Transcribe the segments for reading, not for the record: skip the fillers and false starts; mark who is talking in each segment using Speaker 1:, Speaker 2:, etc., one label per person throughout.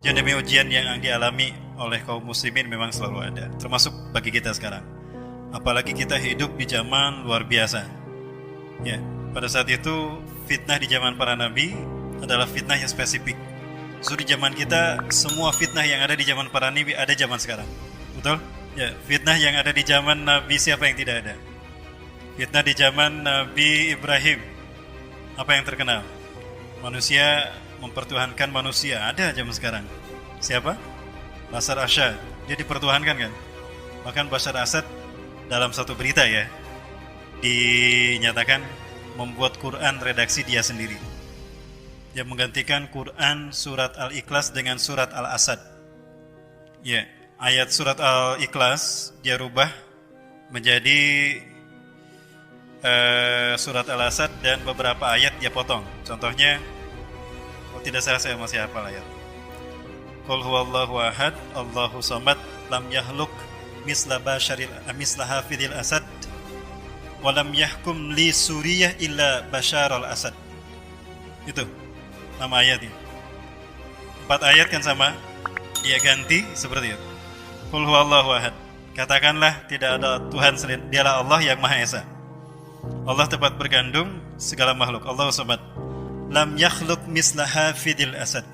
Speaker 1: Ujian demi ujian yang dialami oleh kaum muslimin memang selalu ada, termasuk bagi kita sekarang. Apalagi kita hidup di zaman luar biasa. Ya, pada saat itu fitnah di zaman para nabi adalah fitnah yang spesifik. Di zaman kita semua fitnah yang ada di zaman para nabi ada zaman sekarang. Betul? Ya, fitnah yang ada di zaman Nabi siapa yang tidak ada? Fitnah di zaman Nabi Ibrahim. Apa yang terkenal? Manusia mempertuhankan manusia, ada zaman sekarang. Siapa? Bashar Assad. Dia dipertuhankan kan? Bahkan Bashar Assad dalam satu berita ya dinyatakan membuat Quran redaksi dia sendiri. Dia menggantikan Quran surat Al-Ikhlas dengan surat Al-Asad. Ya, ayat surat Al-Ikhlas dia rubah menjadi surat Al-Asad dan beberapa ayat dia potong. Contohnya, kalau tidak salah saya masih hafal ayat. Qul huwallahu ahad, Allahu samad, lam yahluk misla hafidil asad, wa lam yahkum li suriyah illa bashar al-asad. Itu nama ayatnya. 4 ayat kan sama, dia ganti seperti itu. Qul huwallahu ahad, katakanlah tidak ada Tuhan selain dialah Allah yang Maha Esa. Allah tempat bergandung segala makhluk. Allahu samad. Lam yakhluk misla hafidil asad.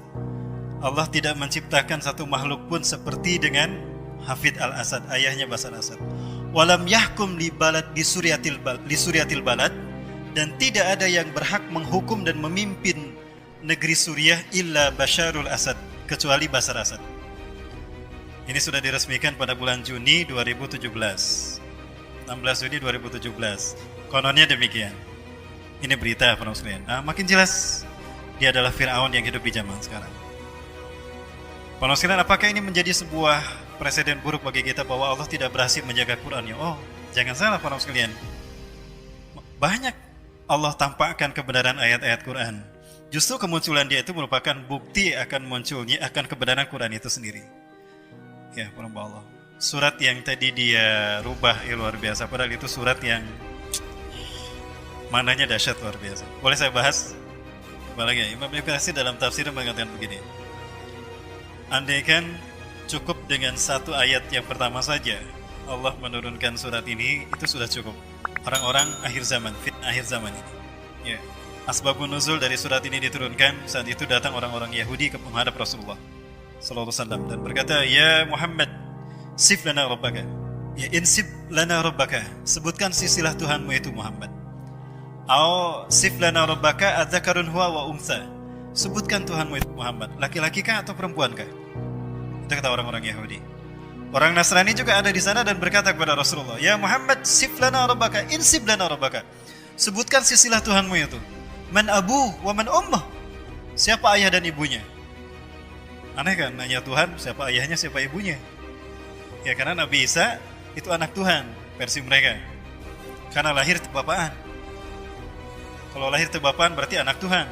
Speaker 1: Allah tidak menciptakan satu makhluk pun seperti dengan Hafid al-Asad, ayahnya Bashar Asad. Walam yahkum li suriyatil balad, dan tidak ada yang berhak menghukum dan memimpin negeri Suriah illa Basharul Asad, kecuali Bashar Asad. Ini sudah diresmikan pada bulan Juni 2017. 16 Juni 2017. Kononnya demikian. Ini berita para muslimin. Makin jelas dia adalah Fir'aun yang hidup di zaman sekarang. Para muslimin, apakah ini menjadi sebuah presiden buruk bagi kita bahwa Allah tidak berhasil menjaga Qur'annya? Oh, jangan salah para muslimin. Banyak Allah tampakkan kebenaran ayat-ayat Quran. Justru kemunculan dia itu merupakan bukti akan munculnya akan kebenaran Quran itu sendiri. Ya, para Allah. Surat yang tadi dia rubah luar biasa, padahal itu surat yang mananya dahsyat luar biasa. Boleh saya bahas? Apalagi ya, Imam Ibn Katsir dalam tafsir mengatakan begini. Andaikan cukup dengan satu ayat yang pertama saja Allah menurunkan surat ini, itu sudah cukup. Orang-orang akhir zaman, fitnah akhir zaman ini. Ya. Asbabun nuzul dari surat ini diturunkan, saat itu datang orang-orang Yahudi ke menghadap Rasulullah sallallahu alaihi wasallam dan berkata, "Ya Muhammad, sif lana rabbaka." Ya, insib lana rabbaka. Sebutkan sisilah Tuhanmu itu Muhammad. Au sif lana rabbaka adzakarun huwa wa untha. Sebutkan Tuhanmu itu Muhammad, laki-laki kah atau perempuan kah? Itu kata orang-orang Yahudi. Orang Nasrani juga ada di sana dan berkata kepada Rasulullah, "Ya Muhammad, sif lana rabbaka, insib lana rabbaka." Sebutkan sisilah Tuhanmu itu. Man abu wa man ummah. Siapa ayah dan ibunya? Aneh kan, nanya Tuhan, siapa ayahnya, siapa ibunya? Ya, karena Nabi Isa itu anak Tuhan, versi mereka. Karena lahir tebapaan. Kalau lahir tebapaan berarti anak Tuhan.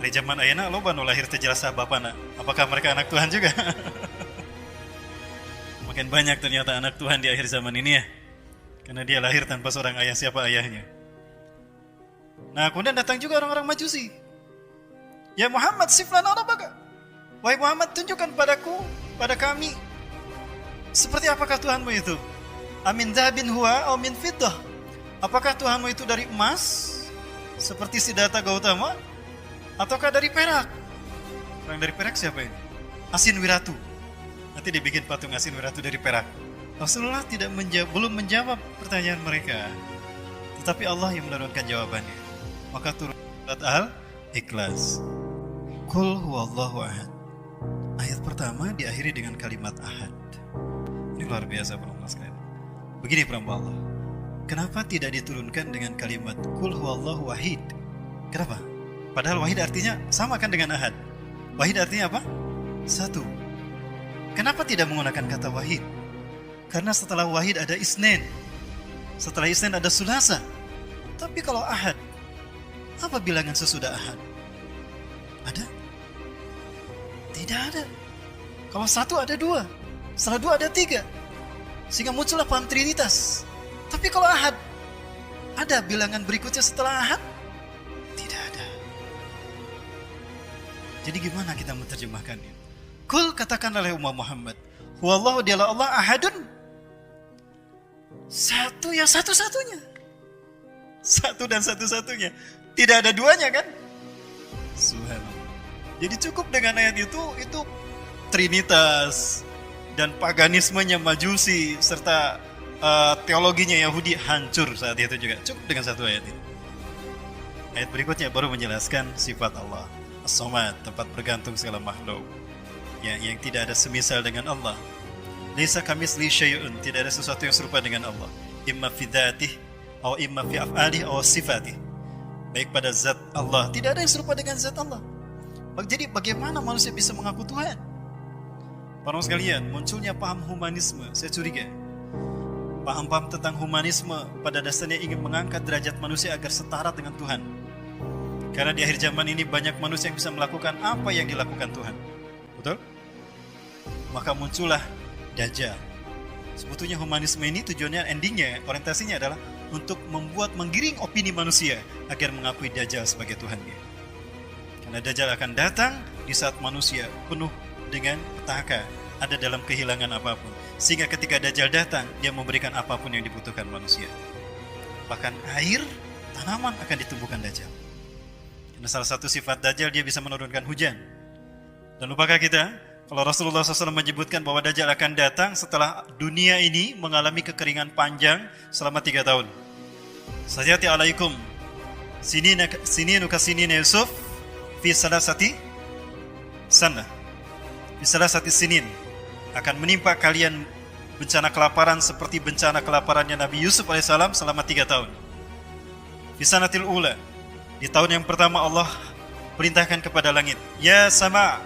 Speaker 1: Dari zaman ayana lo banu lahir tejelas bapana. Apakah mereka anak Tuhan juga? Makin banyak ternyata anak Tuhan di akhir zaman ini ya. Karena dia lahir tanpa seorang ayah, siapa ayahnya. Nah, kemudian datang juga orang-orang Majusi. Ya Muhammad, siflana rabbaka. Wahai Muhammad, tunjukkan padaku, pada kami, seperti apakah Tuhanmu itu? Amin dhahabin huwa au min fiddah. Apakah Tuhanmu itu dari emas seperti Siddhartha Gautama, ataukah dari perak? Orang dari perak siapa ini? Asin Wiratu. Nanti dibikin patung Asin Wiratu dari perak. Rasulullah belum menjawab pertanyaan mereka, tetapi Allah yang menurunkan jawabannya. Maka turun surat Al-Ikhlas. Qul huwallahu ahad. Ayat pertama diakhiri dengan kalimat ahad. Ini luar biasa para sekalian. Begini para Allah. Kenapa tidak diturunkan dengan kalimat Qul huwallahu wahid? Kenapa? Padahal wahid artinya sama kan dengan ahad. Wahid artinya apa? Satu. Kenapa tidak menggunakan kata wahid? Karena setelah wahid ada isnen. Setelah isnen ada sulasa. Tapi kalau ahad, apa bilangan sesudah ahad? Ada? Tidak ada. Kalau satu ada dua. Setelah dua ada tiga. Sehingga muncullah paham trinitas. Tapi kalau ahad, ada bilangan berikutnya setelah ahad? Tidak ada. Jadi gimana kita menerjemahkannya? Kul, katakanlah oleh umat Muhammad, huwallahu, dialah Allah, ahadun, satu yang satu-satunya. Satu dan satu-satunya. Tidak ada duanya kan? Subhanallah. Jadi cukup dengan ayat itu Trinitas dan paganismenya Majusi serta teologinya Yahudi hancur saat itu juga. Cukup dengan satu ayat ini. Ayat berikutnya baru menjelaskan sifat Allah As-Samad, tempat bergantung segala makhluk, yang tidak ada semisal dengan Allah. Laisa kamitslihi syai'un, tidak ada sesuatu yang serupa dengan Allah. Imma fi dzatihi atau imma fi af'alihi atau sifatihi. Baik pada zat Allah, tidak ada yang serupa dengan zat Allah. Jadi bagaimana manusia bisa mengaku Tuhan? Para sekalian, munculnya paham humanisme, saya curiga. Paham-paham tentang humanisme pada dasarnya ingin mengangkat derajat manusia agar setara dengan Tuhan. Karena di akhir zaman ini banyak manusia yang bisa melakukan apa yang dilakukan Tuhan. Betul? Maka muncullah Dajjal. Sebetulnya humanisme ini tujuannya, endingnya, orientasinya adalah untuk menggiring opini manusia agar mengakui Dajjal sebagai Tuhannya. Karena Dajjal akan datang di saat manusia penuh dengan petaka, ada dalam kehilangan apapun. Sehingga ketika Dajjal datang, dia memberikan apapun yang dibutuhkan manusia. Bahkan air, tanaman akan ditumbuhkan Dajjal. Karena salah satu sifat Dajjal, dia bisa menurunkan hujan. Dan lupakah kita, kalau Rasulullah SAW menyebutkan bahwa Dajjal akan datang setelah dunia ini mengalami kekeringan panjang selama 3 tahun. Sajati alaikum sininu kasinina Yusuf fi salasati sana. Fi salasati sinin. Akan menimpa kalian bencana kelaparan seperti bencana kelaparannya Nabi Yusuf alaihissalam selama 3 tahun. Fi sanatil ula. Di tahun yang pertama Allah perintahkan kepada langit, ya sama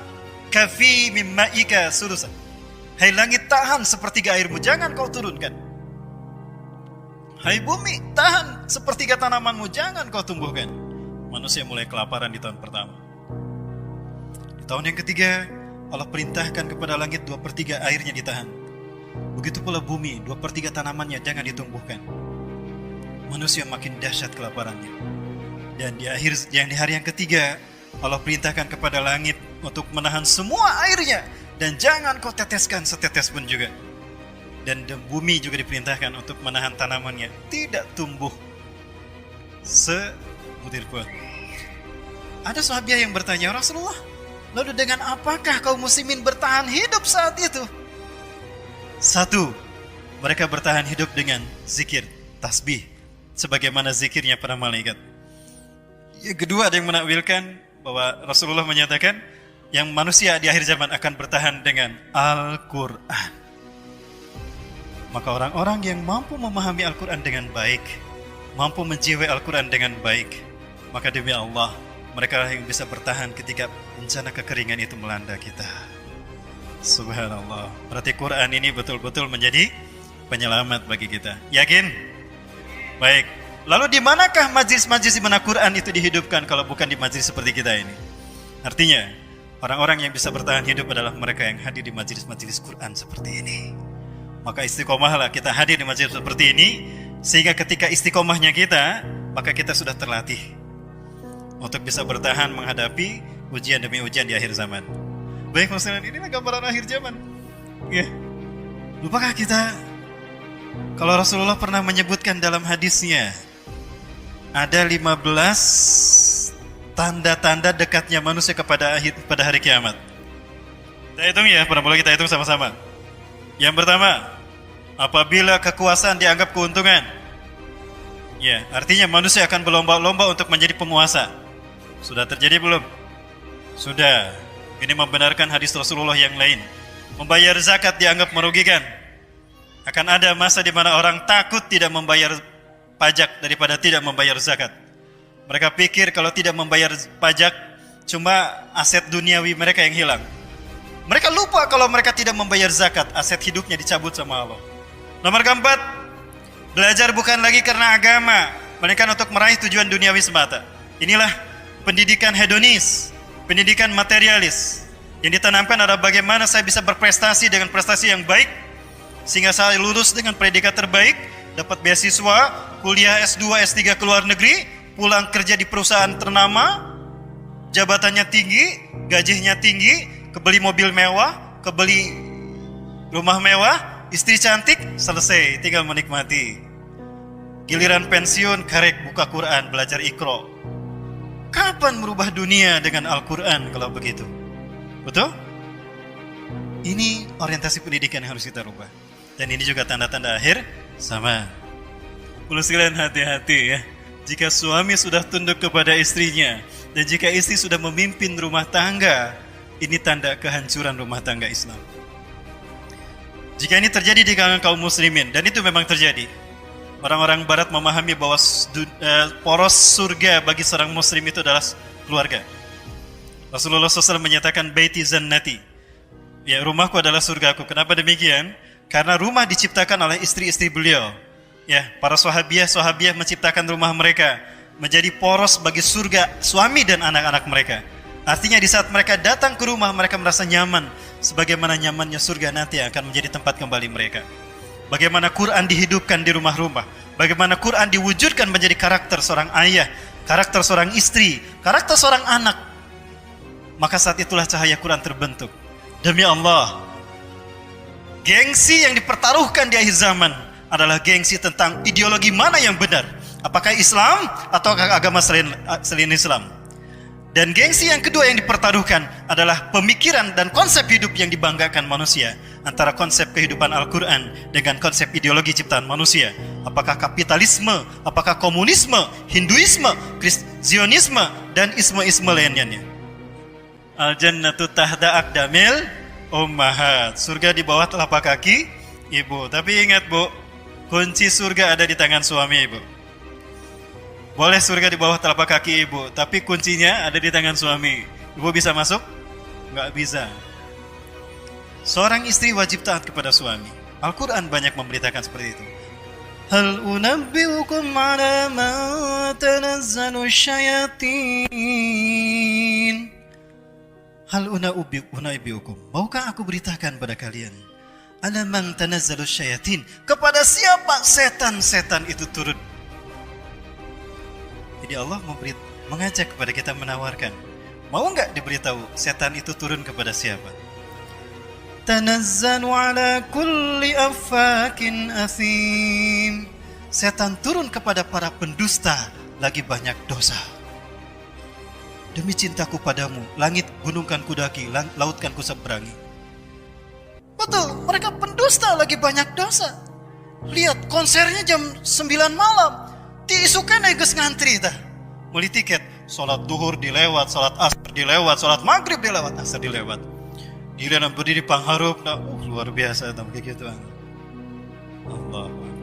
Speaker 1: kafi mimma'ika sulusan. Hai langit, tahan sepertiga airmu, jangan kau turunkan. Hai bumi, tahan sepertiga tanamanmu, jangan kau tumbuhkan. Manusia mulai kelaparan di tahun pertama. Di tahun yang ketiga, Allah perintahkan kepada langit 2/3 airnya ditahan. Begitu pula bumi, 2/3 tanamannya jangan ditumbuhkan. Manusia makin dahsyat kelaparannya. Dan di hari yang ketiga, Allah perintahkan kepada langit untuk menahan semua airnya dan jangan kau teteskan setetes pun juga. Dan bumi juga diperintahkan untuk menahan tanamannya, tidak tumbuh sebutir pun. Ada sahabat yang bertanya, Rasulullah, lalu dengan apakah kaum muslimin bertahan hidup saat itu? 1, mereka bertahan hidup dengan zikir, tasbih, sebagaimana zikirnya para malaikat. Yang kedua, ada yang menakwilkan bahwa Rasulullah menyatakan yang manusia di akhir zaman akan bertahan dengan Al-Quran. Maka orang-orang yang mampu memahami Al-Quran dengan baik, mampu menjiwai Al-Quran dengan baik, maka demi Allah, mereka yang bisa bertahan ketika bencana kekeringan itu melanda kita. Subhanallah. Berarti Quran ini betul-betul menjadi penyelamat bagi kita. Yakin? Baik. Lalu di manakah majlis-majlis di mana Quran itu dihidupkan kalau bukan di majlis seperti kita ini? Artinya, orang-orang yang bisa bertahan hidup adalah mereka yang hadir di majlis-majlis Quran seperti ini. Maka istiqomahlah kita hadir di majlis seperti ini, sehingga ketika istiqomahnya kita, maka kita sudah terlatih untuk bisa bertahan menghadapi ujian demi ujian di akhir zaman. Baik, maksudnya ini gambaran akhir zaman. Ya. Lupakah kita kalau Rasulullah pernah menyebutkan dalam hadisnya ada 15 tanda-tanda dekatnya manusia pada hari kiamat. Kita hitung ya, boleh kita hitung sama-sama. Yang pertama, apabila kekuasaan dianggap keuntungan. Ya, artinya manusia akan berlomba-lomba untuk menjadi penguasa. Sudah terjadi belum? Sudah. Ini membenarkan hadis Rasulullah yang lain. Membayar zakat dianggap merugikan. Akan ada masa di mana orang takut tidak membayar pajak daripada tidak membayar zakat. Mereka pikir kalau tidak membayar pajak, cuma aset duniawi mereka yang hilang. Mereka lupa kalau mereka tidak membayar zakat, aset hidupnya dicabut sama Allah. Nomor keempat, belajar bukan lagi karena agama, melainkan untuk meraih tujuan duniawi semata. Inilah pendidikan hedonis, pendidikan materialis. Yang ditanamkan adalah bagaimana saya bisa berprestasi dengan prestasi yang baik, sehingga saya lulus dengan predikat terbaik, dapat beasiswa, kuliah S2, S3 ke luar negeri, pulang kerja di perusahaan ternama, jabatannya tinggi, gajinya tinggi, kebeli mobil mewah, kebeli rumah mewah, istri cantik, selesai, tinggal menikmati. Giliran pensiun, karek buka Quran, belajar Iqra. Kapan merubah dunia dengan Al-Quran kalau begitu? Betul? Ini orientasi pendidikan yang harus kita rubah. Dan ini juga tanda-tanda akhir sama. Perlu sekalian hati-hati ya. Jika suami sudah tunduk kepada istrinya, dan jika istri sudah memimpin rumah tangga, ini tanda kehancuran rumah tangga Islam. Jika ini terjadi di kalangan kaum muslimin, dan itu memang terjadi, orang-orang barat memahami bahwa poros surga bagi seorang muslim itu adalah keluarga. Rasulullah SAW menyatakan baiti zannati, ya, rumahku adalah surgaku. Kenapa demikian? Karena rumah diciptakan oleh istri-istri beliau. Ya, para sahabiah menciptakan rumah mereka menjadi poros bagi surga suami dan anak-anak mereka. Artinya di saat mereka datang ke rumah, mereka merasa nyaman, sebagaimana nyamannya surga nanti akan menjadi tempat kembali mereka. Bagaimana Quran dihidupkan di rumah-rumah, bagaimana Quran diwujudkan menjadi karakter seorang ayah, karakter seorang istri, karakter seorang anak. Maka saat itulah cahaya Quran terbentuk. Demi Allah, gengsi yang dipertaruhkan di akhir zaman adalah gengsi tentang ideologi mana yang benar, apakah Islam atau agama selain Islam. Dan gengsi yang kedua yang dipertaruhkan adalah pemikiran dan konsep hidup yang dibanggakan manusia, antara konsep kehidupan Al-Quran dengan konsep ideologi ciptaan manusia. Apakah kapitalisme, apakah komunisme, Hinduisme, Zionisme, dan isme-isme lainnya. Al-jannatu tahta aqdamil ummahat. Surga di bawah telapak kaki ibu. Tapi ingat bu, kunci surga ada di tangan suami ibu. Boleh surga di bawah telapak kaki ibu, tapi kuncinya ada di tangan suami. Ibu bisa masuk? Nggak bisa. Seorang istri wajib taat kepada suami. Al-Quran banyak memberitakan seperti itu. Hal unabbiukum ala ma tanazzalu syayatin. Hal unabbiukum. Maukah aku beritakan pada kalian? Ala man tanazzalu syayatin. Kepada siapa setan-setan itu turun? Jadi Allah mengajak kepada kita, menawarkan, mau enggak diberitahu setan itu turun kepada siapa? Tanazzalu ala kulli affakin athim. Setan turun kepada para pendusta lagi banyak dosa. Demi cintaku padamu, langit gunungkan kudaki, lautkan kuseberangi. Betul, mereka pendusta lagi banyak dosa. Lihat konsernya jam 9 malam. Diisukan geus ngantri tah. Beli tiket, salat duhur dilewat, salat asar dilewat, salat maghrib dilewat, asar dilewat. Giliran berdiri pangharup, luar biasa tah kayak gitu. Allahu Akbar.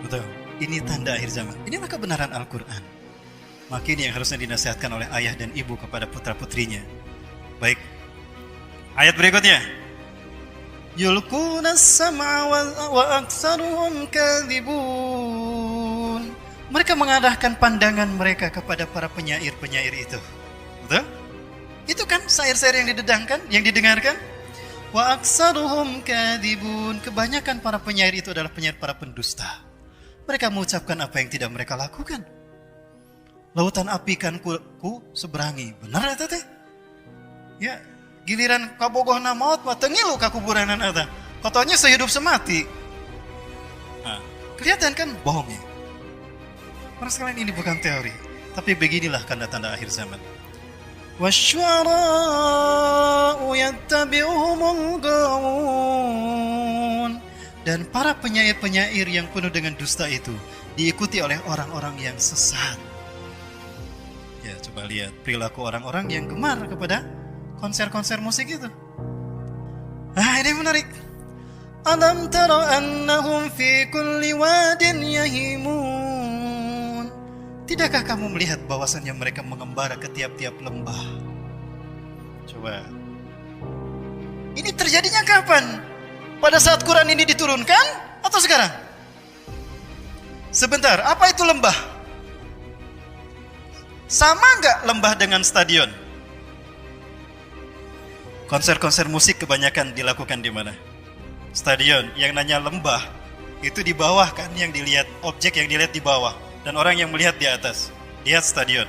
Speaker 1: Betul. Ini tanda akhir zaman. Inilah kebenaran Al-Qur'an. Maka ini yang harusnya dinasihatkan oleh ayah dan ibu kepada putra-putrinya. Baik. Ayat berikutnya. Yulquna as-sam'a wa aktsaruhum kadhibun. Mereka mengarahkan pandangan mereka kepada para penyair-penyair itu. Betul? Itu kan syair-syair yang didedangkan, yang didengarkan. Wa aktsaruhum kadhibun. Kebanyakan para penyair itu adalah penyair para pendusta. Mereka mengucapkan apa yang tidak mereka lakukan. Lautan api kan ku seberangi. Benar eta teh? Ya, giliran kabogohna maut mah teu ngilu ka kuburanan eta. Katanya sehidup semati. Nah, kelihatan kan bohongnya. Para sekalian, ini bukan teori, tapi beginilah tanda-tanda akhir zaman. Wasyu'ara'u yattabi'uhumul ghawun. Dan para penyair-penyair yang penuh dengan dusta itu diikuti oleh orang-orang yang sesat. Ya, coba lihat perilaku orang-orang yang gemar kepada konser-konser musik itu. Ini menarik. Alam tara annahum fi kulli wadin yahimun. Tidakkah kamu melihat bahwasannya mereka mengembara ke tiap-tiap lembah? Coba. Ini terjadinya kapan? Pada saat Quran ini diturunkan atau sekarang? Sebentar, apa itu lembah? Sama nggak lembah dengan stadion? Konser-konser musik kebanyakan dilakukan di mana? Stadion. Yang nanya lembah itu di bawah kan, yang dilihat, objek yang dilihat di bawah, dan orang yang melihat di atas. Lihat stadion.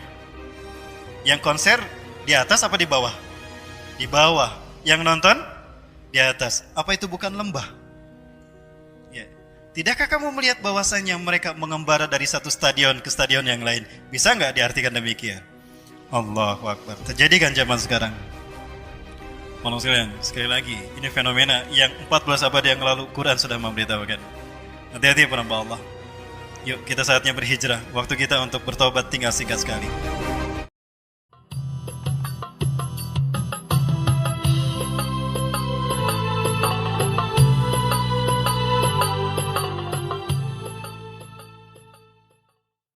Speaker 1: Yang konser di atas apa di bawah? di bawah, yang nonton di atas. Apa itu bukan lembah? Ya. Tidakkah kamu melihat bahwasanya mereka mengembara dari satu stadion ke stadion yang lain? Bisa nggak diartikan demikian? Allahu Akbar. Terjadi kan zaman sekarang? Tolong sekalian, sekali lagi, ini fenomena yang 14 abad yang lalu Quran sudah memberitahukan. Hati-hati penambah Allah. Yuk, kita saatnya berhijrah. Waktu kita untuk bertobat tinggal singkat sekali.